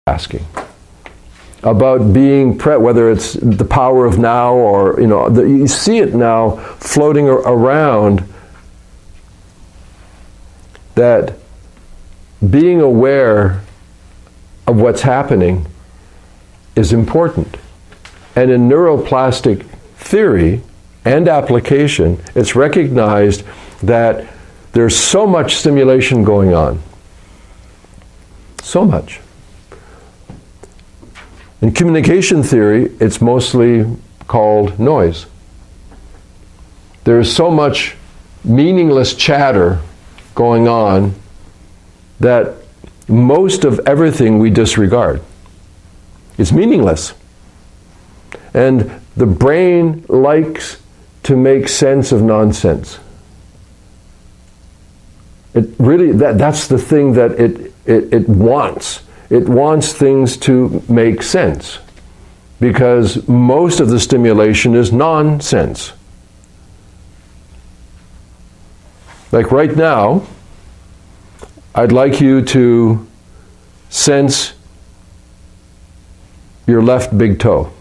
asking. About being whether it's the power of now or, you see it now floating around, that being aware of what's happening is important. And in neuroplastic theory and application, it's recognized that there's so much stimulation going on. So much. In communication theory, it's mostly called noise. There's so much meaningless chatter going on that most of everything we disregard. It's meaningless. And the brain likes to make sense of nonsense. It really, that's the thing that it wants. It wants things to make sense, because most of the stimulation is nonsense. Like right now, I'd like you to sense your left big toe.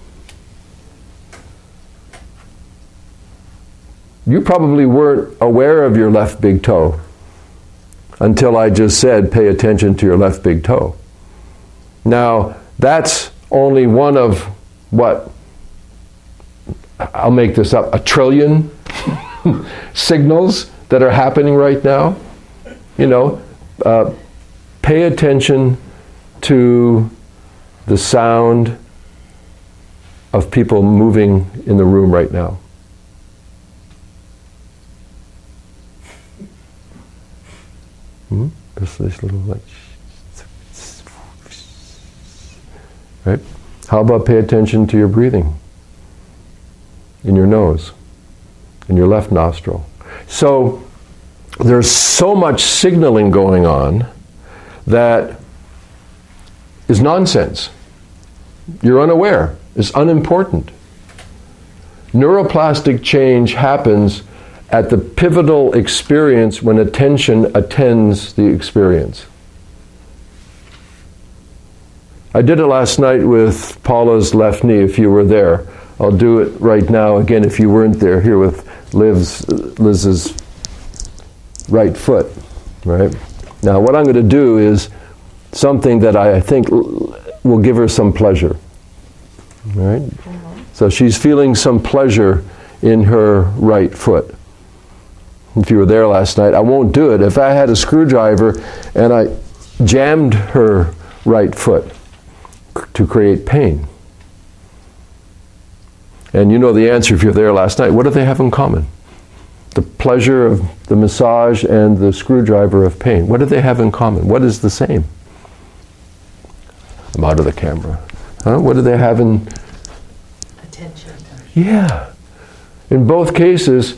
You probably weren't aware of your left big toe until I just said, pay attention to your left big toe. Now, that's only one of, I'll make this up, 1 trillion signals that are happening right now. Pay attention to the sound of people moving in the room right now. This little right? How about pay attention to your breathing in your nose, in your left nostril? So there's so much signaling going on that is nonsense. You're unaware. It's unimportant. Neuroplastic change happens at the pivotal experience when attention attends the experience. I did it last night with Paula's left knee, if you were there. I'll do it right now again if you weren't there, here with Liz's right foot, right? Now what I'm going to do is something that I think will give her some pleasure, right? So she's feeling some pleasure in her right foot. If you were there last night, I won't do it. If I had a screwdriver and I jammed her right foot to create pain. And you know the answer if you're there last night. What do they have in common? The pleasure of the massage and the screwdriver of pain. What do they have in common? What is the same? I'm out of the camera. What do they have in... Attention. Yeah. In both cases,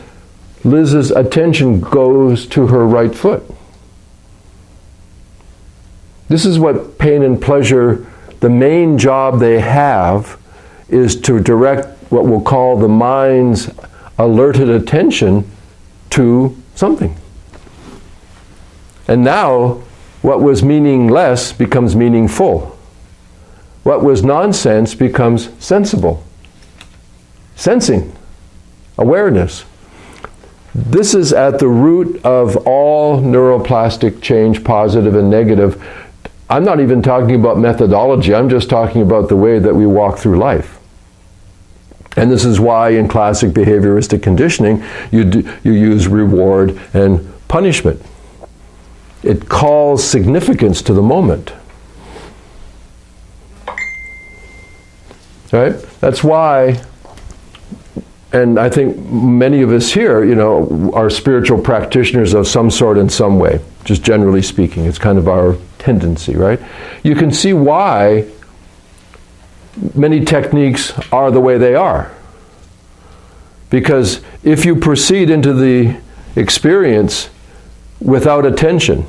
Liz's attention goes to her right foot. This is what pain and pleasure, the main job they have is to direct what we'll call the mind's alerted attention to something. And now, what was meaningless becomes meaningful. What was nonsense becomes sensible. Sensing. Awareness. This is at the root of all neuroplastic change, positive and negative. I'm not even talking about methodology, I'm just talking about the way that we walk through life. And this is why in classic behavioristic conditioning, you use reward and punishment. It calls significance to the moment. Right? That's why, and I think many of us here, are spiritual practitioners of some sort in some way, just generally speaking. It's kind of our tendency, right? You can see why many techniques are the way they are. Because if you proceed into the experience without attention,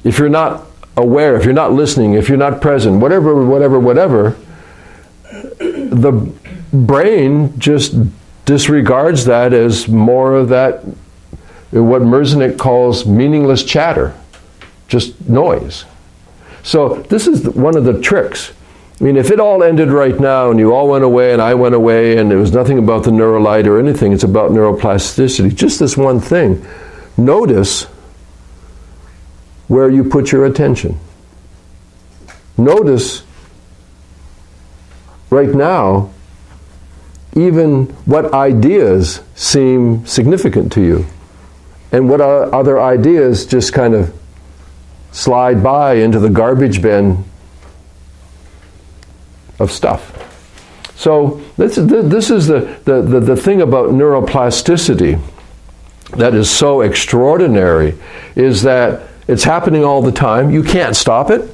if you're not aware, if you're not listening, if you're not present, whatever, the brain just disregards that as more of that, what Merzenich calls meaningless chatter, just noise. So this is one of the tricks. I mean, if it all ended right now and you all went away and I went away and there was nothing about the neurolight or anything, it's about neuroplasticity, just this one thing. Notice where you put your attention. Notice right now even what ideas seem significant to you and what other ideas just kind of slide by into the garbage bin of stuff. So this is the thing about neuroplasticity that is so extraordinary, is that it's happening all the time. You can't stop it.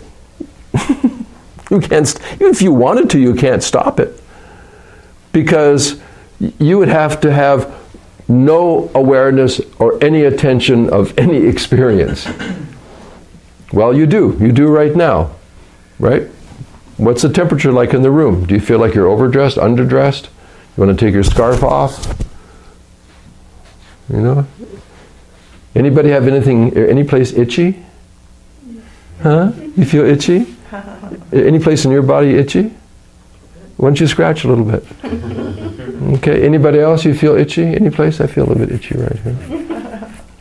You can't, even if you wanted to, you can't stop it. Because you would have to have no awareness or any attention of any experience. Well, you do. You do right now, right? What's the temperature like in the room? Do you feel like you're overdressed, underdressed? You want to take your scarf off? You know? Anybody have any place itchy? Huh? You feel itchy? Any place in your body itchy? Why don't you scratch a little bit? Okay, anybody else you feel itchy? Any place? I feel a little bit itchy right here.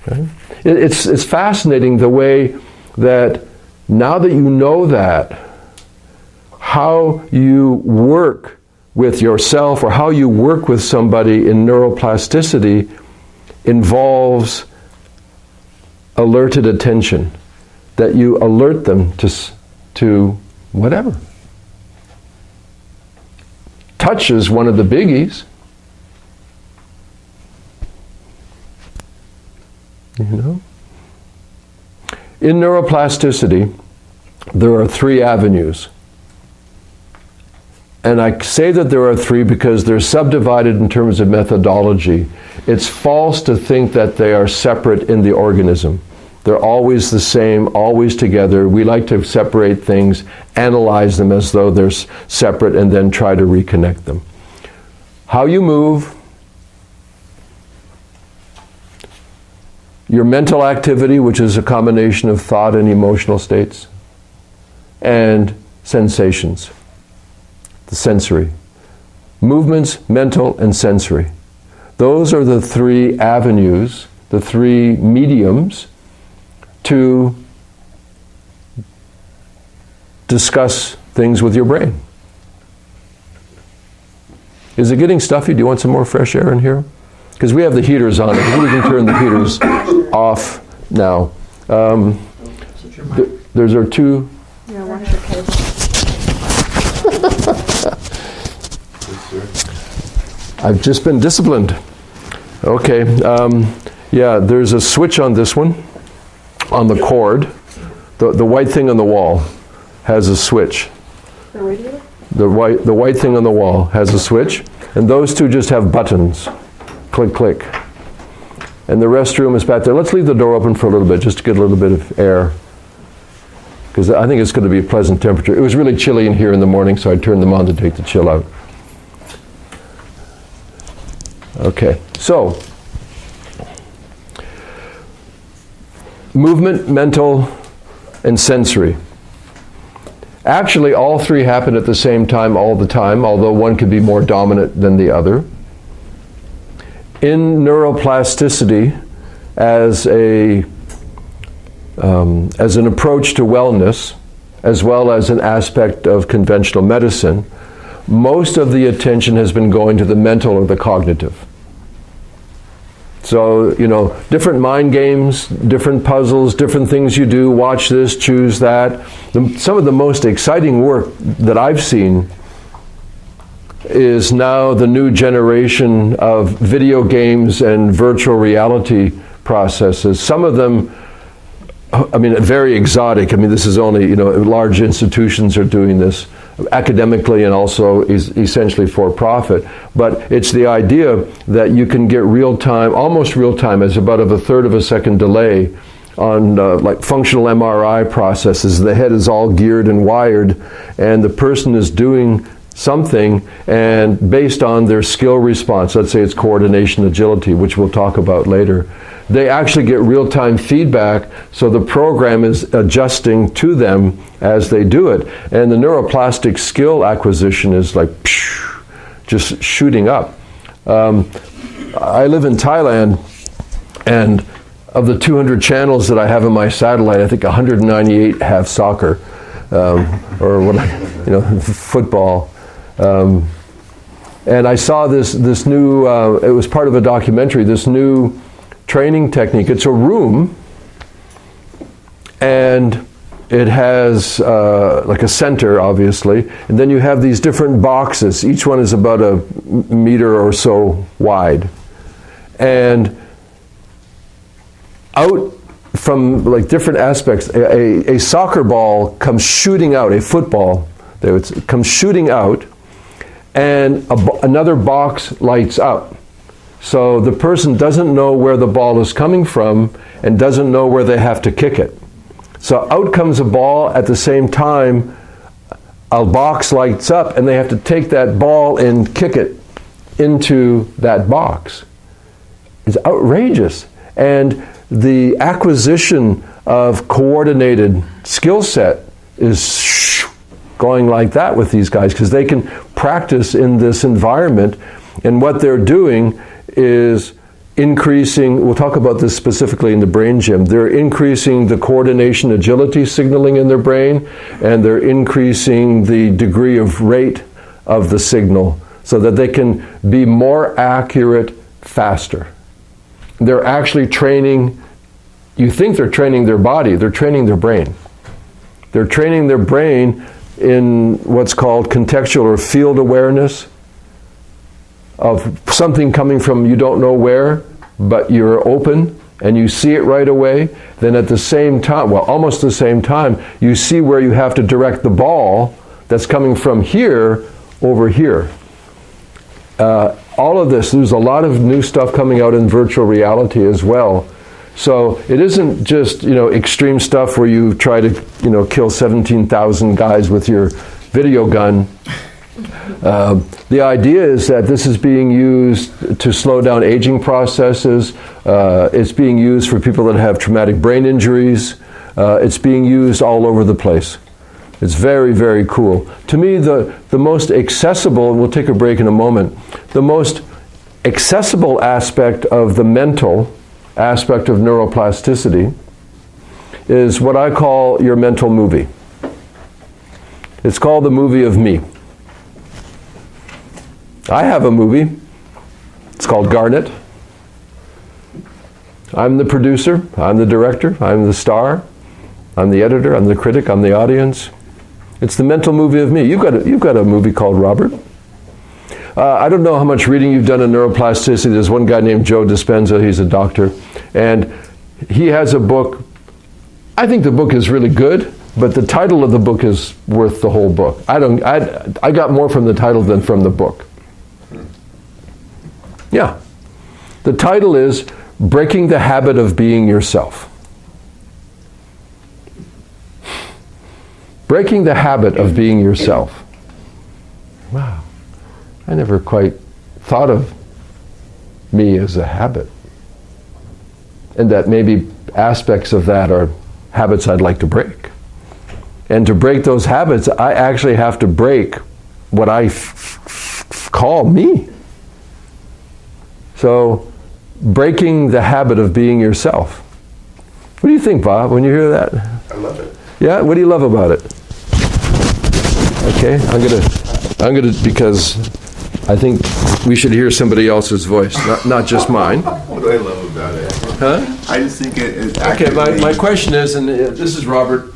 Okay. It's fascinating the way that now that you know that, how you work with yourself or how you work with somebody in neuroplasticity involves alerted attention, that you alert them to whatever. Touch is one of the biggies. You know? In neuroplasticity, there are 3 avenues. And I say that there are 3 because they're subdivided in terms of methodology. It's false to think that they are separate in the organism. They're always the same, always together. We like to separate things, analyze them as though they're separate, and then try to reconnect them. How you move, your mental activity, which is a combination of thought and emotional states, and sensations, the sensory. Movements, mental, and sensory. Those are the 3 avenues, the 3 mediums to discuss things with your brain. Is it getting stuffy? Do you want some more fresh air in here? Because we have the heaters on. I think we can turn the heaters off now. There's our 2. Yeah, watch your cable. I've just been disciplined. Okay. Yeah, there's a switch on this one, on the cord. The white thing on the wall has a switch. The radio? The white thing on the wall has a switch, and those 2 just have buttons. Click, click. And the restroom is back there. Let's leave the door open for a little bit, just to get a little bit of air, because I think it's going to be a pleasant temperature. It was really chilly in here in the morning, so I turned them on to take the chill out. Okay, so movement, mental, and sensory. Actually, all 3 happen at the same time all the time, although one could be more dominant than the other. In neuroplasticity, as an approach to wellness, as well as an aspect of conventional medicine, most of the attention has been going to the mental or the cognitive. So, you know, different mind games, different puzzles, different things you do, watch this, choose that. Some of the most exciting work that I've seen is now the new generation of video games and virtual reality processes. Some of them, I mean, very exotic. I mean, this is only, you know, large institutions are doing this academically and also is essentially for profit. But it's the idea that you can get real time, almost real time, as about of a third of a second delay on like functional MRI processes. The head is all geared and wired, and the person is doing something, and based on their skill response, let's say it's coordination, agility, which we'll talk about later, they actually get real-time feedback, so the program is adjusting to them as they do it. And the neuroplastic skill acquisition is like just shooting up. I live in Thailand, and of the 200 channels that I have in my satellite, I think 198 have soccer, or what, football. And I saw this new, it was part of a documentary, this new training technique. It's a room, and it has like a center, obviously, and then you have these different boxes. Each one is about a meter or so wide. And out from like different aspects, a soccer ball comes shooting out, a football, it comes shooting out, and another box lights up. So the person doesn't know where the ball is coming from and doesn't know where they have to kick it. So out comes a ball, at the same time a box lights up, and they have to take that ball and kick it into that box. It's outrageous. And the acquisition of coordinated skill set is going like that with these guys, because they can practice in this environment, and what they're doing is increasing, we'll talk about this specifically in the brain gym, they're increasing the coordination agility signaling in their brain, and they're increasing the degree of rate of the signal so that they can be more accurate faster. They're actually training, you think they're training their body, they're training their brain. They're training their brain in what's called contextual or field awareness of something coming from you don't know where, but you're open and you see it right away. Then at the same time, well, almost the same time, you see where you have to direct the ball that's coming from here over here. All of this, there's a lot of new stuff coming out in virtual reality as well. So it isn't just, extreme stuff where you try to, kill 17,000 guys with your video gun. The idea is that this is being used to slow down aging processes. It's being used for people that have traumatic brain injuries. It's being used all over the place. It's very, very cool. To me, the most accessible, and we'll take a break in a moment, the most accessible aspect of the mental aspect of neuroplasticity is what I call your mental movie. It's called the movie of me. I have a movie. It's called Garnet. I'm the producer, I'm the director, I'm the star, I'm the editor, I'm the critic, I'm the audience. It's the mental movie of me. You've got a movie called Robert. I don't know how much reading you've done in neuroplasticity. There's one guy named Joe Dispenza, he's a doctor, and he has a book. I think the book is really good, but the title of the book is worth the whole book. I got more from the title than from the book. Yeah. The title is Breaking the Habit of Being Yourself. Breaking the habit of being yourself. Wow. I never quite thought of me as a habit. And that maybe aspects of that are habits I'd like to break. And to break those habits, I actually have to break what I call me. So, breaking the habit of being yourself. What do you think, Bob, when you hear that? I love it. Yeah? What do you love about it? Okay, I'm gonna, because I think we should hear somebody else's voice, not just mine. What do I love about it? Huh? I just think it Okay, actively... my question is, and this is Robert,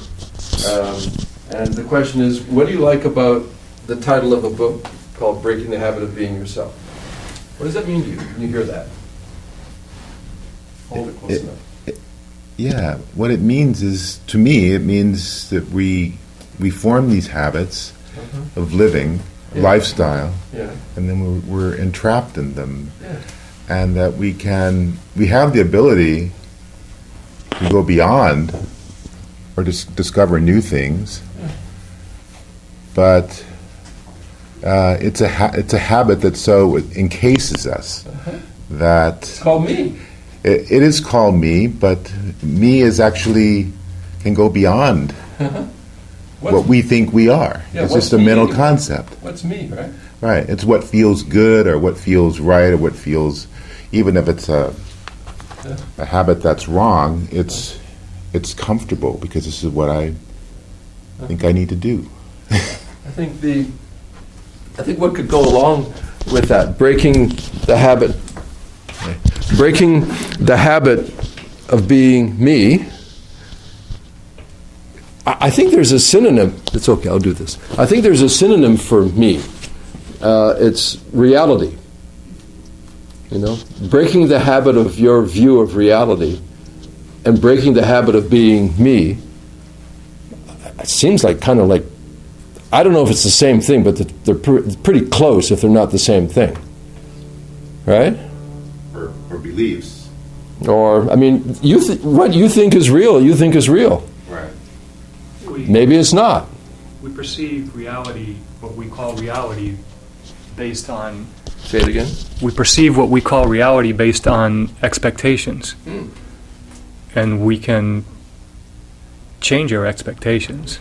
and the question is, what do you like about the title of a book called Breaking the Habit of Being Yourself? What does that mean to you when you hear that? Hold it close enough. Yeah, what it means is, to me, it means that we form these habits of living, Yeah. lifestyle, Yeah. and then we're entrapped in them. Yeah. And that we have the ability to go beyond or discover new things, but it's a habit that so encases us that It's called me. it is called me, but me is actually can go beyond what we think we are. Yeah, it's what's just a me mental anyway? concept. What's me, right? Right. It's what feels good or what feels right or what feels, even if it's a habit that's wrong, it's comfortable because this is what I think I need to do. I think what could go along with that, breaking the habit of being me. I think there's a synonym. It's okay, I'll do this. I think there's a synonym for me. It's reality. You know, breaking the habit of your view of reality and breaking the habit of being me. It seems like kind of like, I don't know if it's the same thing, but they're pretty close if they're not the same thing. Right? Or beliefs. Or, I mean, what you think is real, you think is real. Right. Maybe it's not. We perceive reality, what we call reality, based on... Say it again. We perceive what we call reality based on expectations. And we can change our expectations.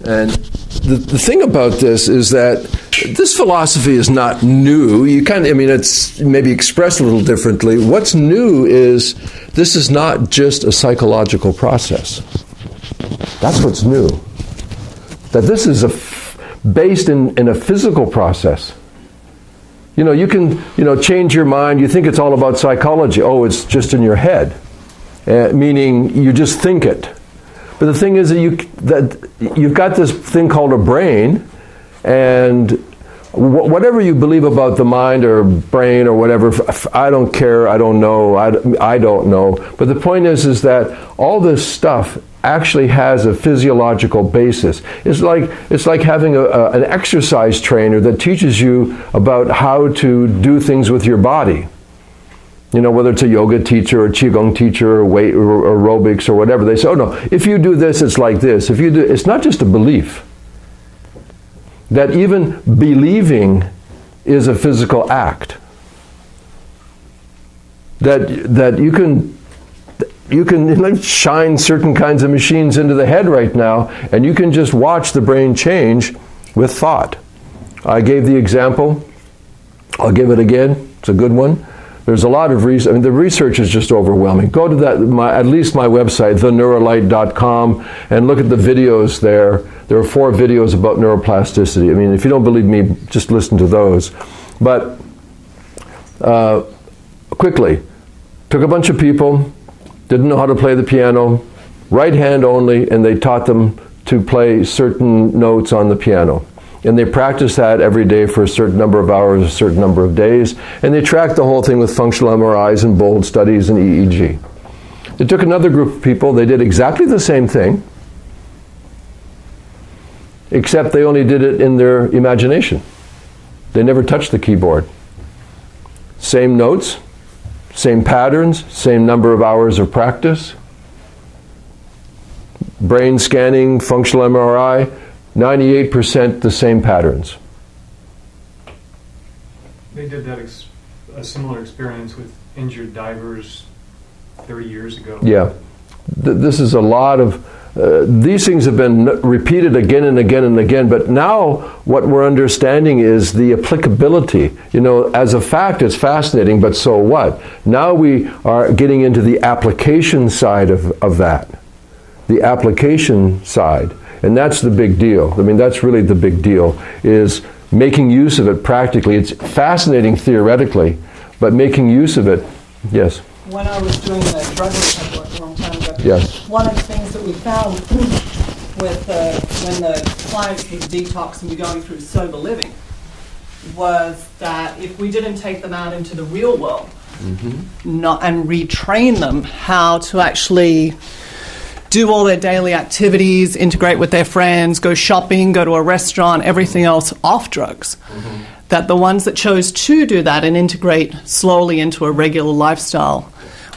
And the thing about this is that this philosophy is not new. It's maybe expressed a little differently. What's new is this is not just a psychological process. That's what's new. That this is based in a physical process. You can change your mind. You think it's all about psychology. Oh, it's just in your head, meaning you just think it. But the thing is that you've got this thing called a brain, and whatever you believe about the mind or brain or whatever, I don't care, I don't know, I don't know. But the point is that all this stuff actually has a physiological basis. It's like having an exercise trainer that teaches you about how to do things with your body. Whether it's a yoga teacher or qigong teacher or weight or aerobics or whatever, they say, oh no, if you do this, it's like this. If you do, it's not just a belief. That even believing is a physical act. That you can shine certain kinds of machines into the head right now, and you can just watch the brain change with thought. I gave the example. I'll give it again. It's a good one. There's a lot of research. The research is just overwhelming. Go to at least my website, theneuralite.com, and look at the videos there. There are 4 videos about neuroplasticity. If you don't believe me, just listen to those. But quickly, took a bunch of people, didn't know how to play the piano, right hand only, and they taught them to play certain notes on the piano. And they practiced that every day for a certain number of hours, a certain number of days, and they tracked the whole thing with functional MRIs and BOLD studies and EEG. They took another group of people, they did exactly the same thing, except they only did it in their imagination. They never touched the keyboard. Same notes, same patterns, same number of hours of practice. Brain scanning, functional MRI, 98% the same patterns. They did that a similar experience with injured divers 30 years ago. Yeah. This is a lot of... these things have been repeated again and again and again, but now what we're understanding is the applicability. As a fact, it's fascinating, but so what? Now we are getting into the application side of that. The application side. And that's the big deal. That's really the big deal, is making use of it practically. It's fascinating theoretically, but making use of it, yes. When I was doing the drug research work a long time ago, Yes. one of the things that we found with when the clients would detox and be going through sober living was that if we didn't take them out into the real world and retrain them how to actually do all their daily activities, integrate with their friends, go shopping, go to a restaurant, everything else off drugs, that the ones that chose to do that and integrate slowly into a regular lifestyle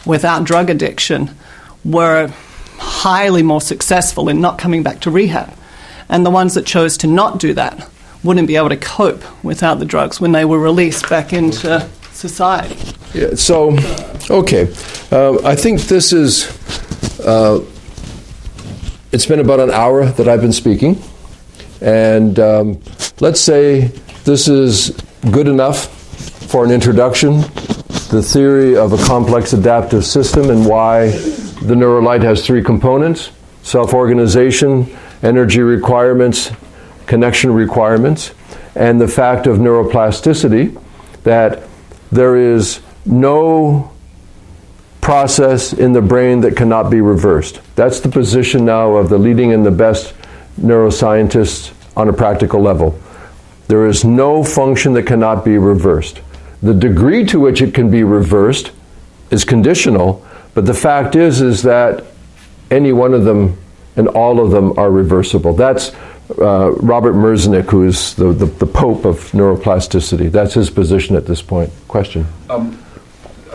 without drug addiction were highly more successful in not coming back to rehab. And the ones that chose to not do that wouldn't be able to cope without the drugs when they were released back into society. Yeah, so, okay. I think this is, it's been about an hour that I've been speaking. And let's say this is good enough for an introduction, the theory of a complex adaptive system and why the Neurolite has three components: self-organization, energy requirements, connection requirements, and the fact of neuroplasticity, that there is no process in the brain that cannot be reversed. That's the position now of the leading and the best neuroscientists on a practical level. There is no function that cannot be reversed. The degree to which it can be reversed is conditional, but the fact is that any one of them and all of them are reversible. That's Robert Merznick, who is the pope of neuroplasticity. That's his position at this point. Question? I'm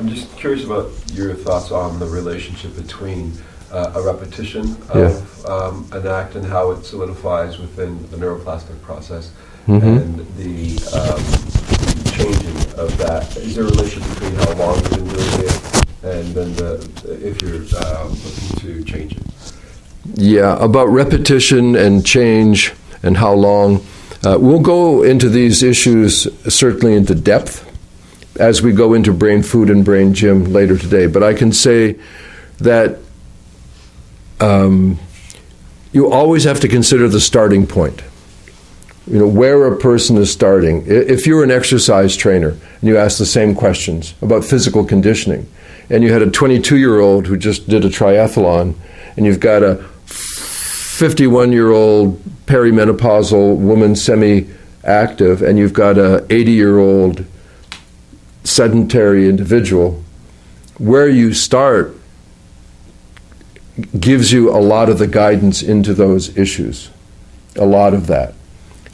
just curious about your thoughts on the relationship between a repetition of an act and how it solidifies within the neuroplastic process and the changing of that. Is there a relation between how long you've been doing it and then if you're looking to change it? Yeah, about repetition and change and how long. We'll go into these issues certainly into depth as we go into Brain Food and Brain Gym later today. But I can say that you always have to consider the starting point. You know, where a person is starting. If you're an exercise trainer and you ask the same questions about physical conditioning, and you had a 22-year-old who just did a triathlon, and you've got a 51-year-old perimenopausal woman semi-active, and you've got a 80-year-old sedentary individual, where you start gives you a lot of the guidance into those issues, a lot of that.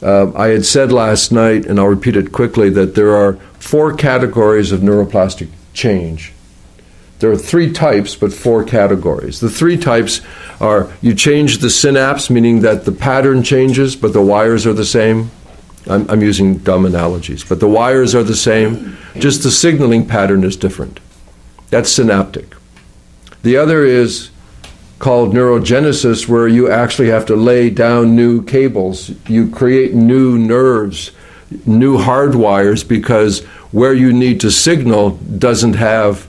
I had said last night, and I'll repeat it quickly, that there are 4 categories of neuroplastic change. There are 3 types, but 4 categories. The 3 types are: you change the synapse, meaning that the pattern changes, but the wires are the same. I'm using dumb analogies, but the wires are the same, just the signaling pattern is different. That's synaptic. The other is called neurogenesis, where you actually have to lay down new cables. You create new nerves, new hard wires, because where you need to signal doesn't have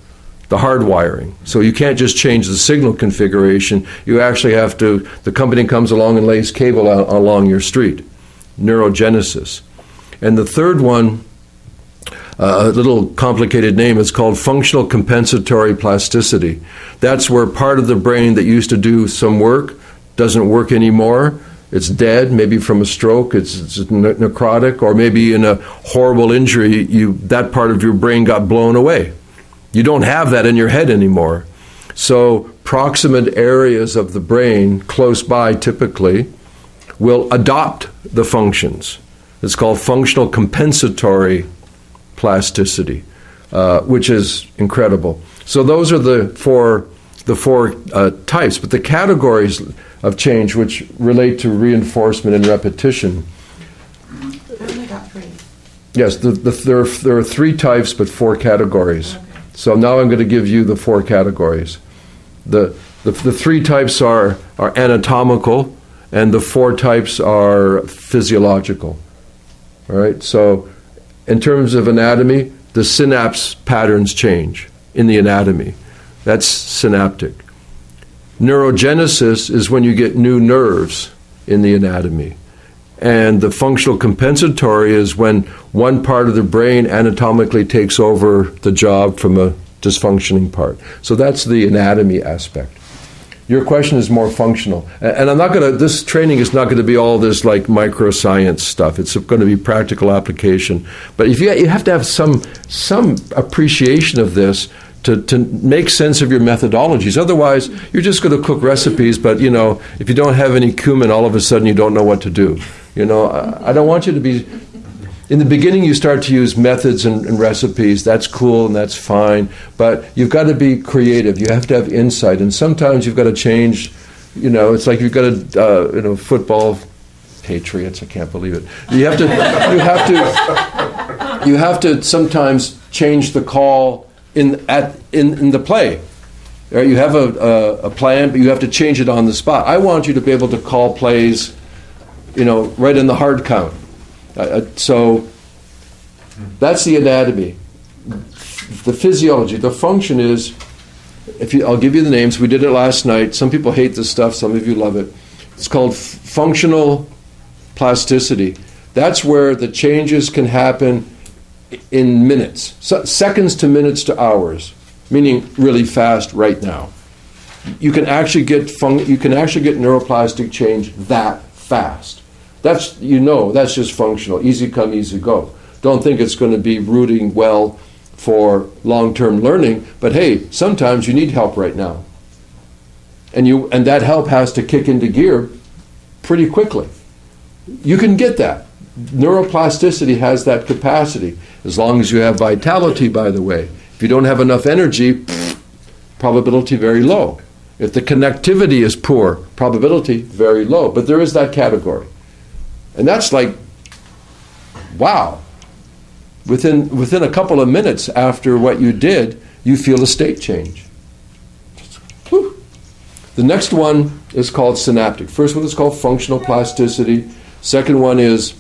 the hard wiring. So you can't just change the signal configuration. You actually have to, the company comes along and lays cable out along your street. Neurogenesis. And the third one, a little complicated name, is called functional compensatory plasticity. That's where part of the brain that used to do some work doesn't work anymore. It's dead, maybe from a stroke, it's necrotic, or maybe in a horrible injury, that part of your brain got blown away. You don't have that in your head anymore. So proximate areas of the brain, close by typically, will adopt the functions. It's called functional compensatory plasticity, which is incredible. So those are the four types, but the categories of change which relate to reinforcement and repetition. I only got 3. Yes, there are 3 types, but 4 categories. Okay. So now I'm going to give you the 4 categories. The 3 types are anatomical, and the 4 types are physiological. All right. So in terms of anatomy, the synapse patterns change in the anatomy. That's synaptic. Neurogenesis is when you get new nerves in the anatomy. And the functional compensatory is when one part of the brain anatomically takes over the job from a dysfunctioning part. So that's the anatomy aspect. Your question is more functional. And this training is not going to be all this like microscience stuff. It's going to be practical application. But if you have to have some appreciation of this to make sense of your methodologies. Otherwise, you're just going to cook recipes, but, if you don't have any cumin, all of a sudden you don't know what to do. I don't want you to be... In the beginning, you start to use methods and recipes. That's cool and that's fine. But you've got to be creative. You have to have insight. And sometimes you've got to change. It's like you've got a football Patriots, I can't believe it. You have to sometimes change the call in the play. Right? You have a plan, but you have to change it on the spot. I want you to be able to call plays, right in the hard count. So that's the anatomy. The physiology, the function is, I'll give you the names. We did it last night. Some people hate this stuff. Some of you love it. It's called functional plasticity. That's where the changes can happen in minutes, seconds to minutes to hours, meaning really fast right now. You can actually get neuroplastic change that fast. That's just functional. Easy come, easy go. Don't think it's going to be rooting well for long-term learning, but hey, sometimes you need help right now. And that help has to kick into gear pretty quickly. You can get that. Neuroplasticity has that capacity, as long as you have vitality, by the way. If you don't have enough energy, probability very low. If the connectivity is poor, probability very low. But there is that category. And that's like, wow. Within a couple of minutes after what you did, you feel a state change. Whew. The next one is called synaptic. First one is called functional plasticity. Second one is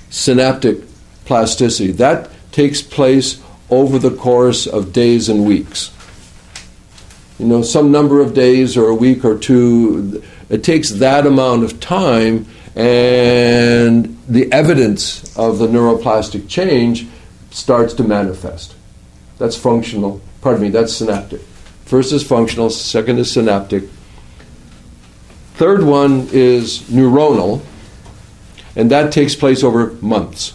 synaptic plasticity. That takes place over the course of days and weeks. Some number of days or a week or two, it takes that amount of time, and the evidence of the neuroplastic change starts to manifest. That's that's synaptic. First is functional, second is synaptic. Third one is neuronal, and that takes place over months.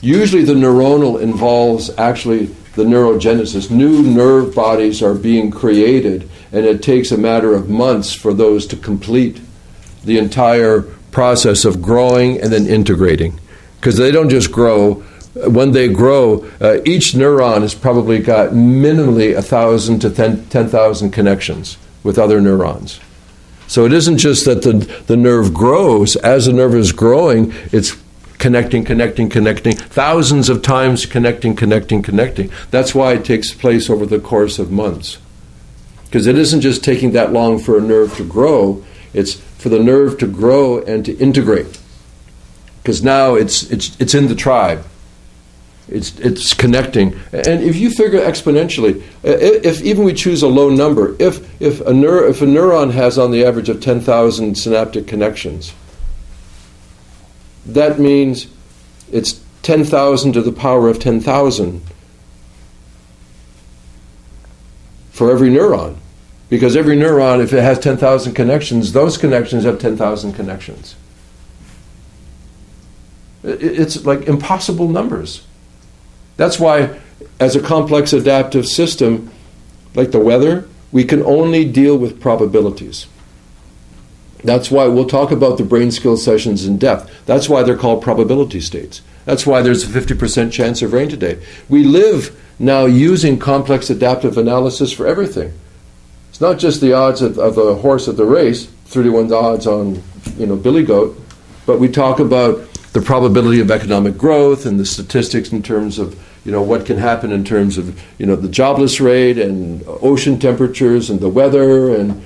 Usually the neuronal involves actually the neurogenesis. New nerve bodies are being created, and it takes a matter of months for those to complete the entire process of growing and then integrating. Because they don't just grow. When they grow, each neuron has probably got minimally 1,000 to 10,000 connections with other neurons. So it isn't just that the nerve grows. As the nerve is growing, it's connecting, thousands of times connecting. That's why it takes place over the course of months. Because it isn't just taking that long for a nerve to grow, it's for the nerve to grow and to integrate. Because now it's in the tribe. It's connecting. And if you figure exponentially, if even we choose a low number, if a neuron has on the average of 10,000 synaptic connections, that means it's 10,000 to the power of 10,000 for every neuron. Because every neuron, if it has 10,000 connections, those connections have 10,000 connections. It's like impossible numbers. That's why, as a complex adaptive system, like the weather, we can only deal with probabilities. That's why we'll talk about the brain skills sessions in depth. That's why they're called probability states. That's why there's a 50% chance of rain today. We live now using complex adaptive analysis for everything. It's not just the odds of the horse at the race, 31 odds on Billy Goat, but we talk about the probability of economic growth and the statistics in terms of what can happen in terms of the jobless rate and ocean temperatures and the weather and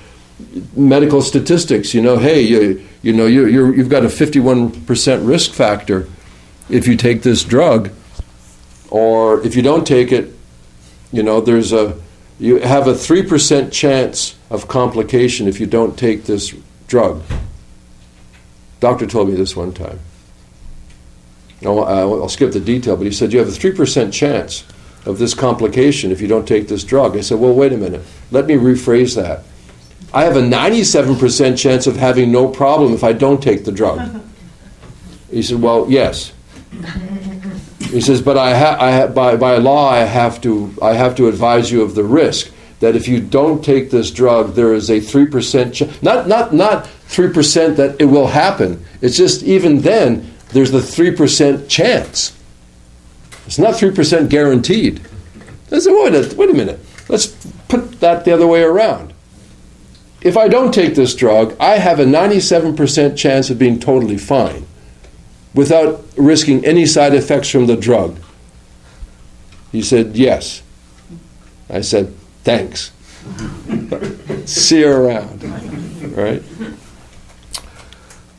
medical statistics. You've got a 51% risk factor if you take this drug, or if you don't take it, you have a 3% chance of complication if you don't take this drug. Doctor told me this one time. I'll skip the detail, but he said you have a 3% chance of this complication if you don't take this drug. I said, well, wait a minute. Let me rephrase that. I have a 97% chance of having no problem if I don't take the drug. He said, well, yes. He says, but by law I have to advise you of the risk that if you don't take this drug, there is a 3% chance. Not 3% that it will happen. It's just even then there's the 3% chance. It's not 3% guaranteed. I said, wait a minute. Let's put that the other way around. if I don't take this drug, I have a 97% chance of being totally fine without risking any side effects from the drug. He said, yes. I said, thanks. See you around. Right?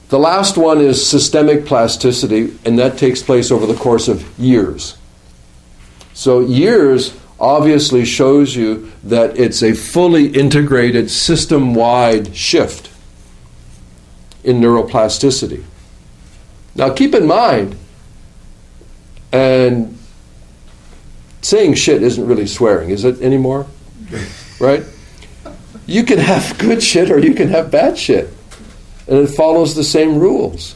The last one is systemic plasticity, and that takes place over the course of years. So years obviously shows you that it's a fully integrated, system-wide shift in neuroplasticity. Now keep in mind, and saying shit isn't really swearing, is it anymore? Right? You can have good shit or you can have bad shit. And it follows the same rules.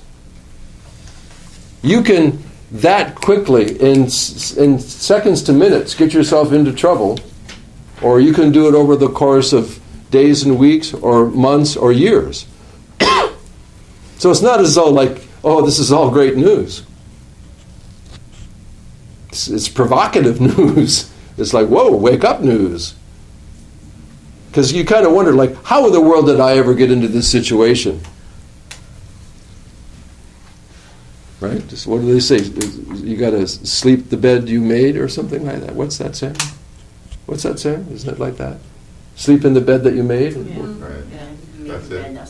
You can that quickly, in seconds to minutes, get yourself into trouble, or you can do it over the course of days and weeks or months or years. So it's not as though like, oh, this is all great news. It's provocative news. It's like, whoa, wake up news. Because you kind of wonder, like, how in the world did I ever get into this situation? Right? Just what do they say? You got to sleep the bed you made or something like that? What's that saying? What's that saying? Isn't it like that? Sleep in the bed that you made? Right. That's it.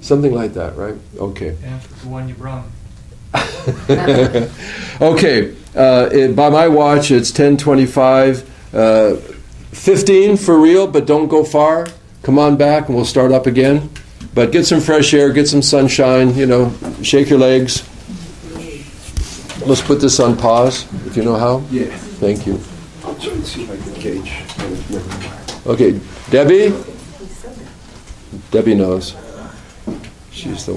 Something like that, right? Okay. Yeah, the one you brought. Okay. By my watch, it's 10:25. 15 for real, but don't go far. Come on back and we'll start up again. But get some fresh air, get some sunshine, shake your legs. Let's put this on pause, if you know how. Yeah. Thank you. I'll try and see if I can gauge. Okay, Debbie? Debbie knows. She's the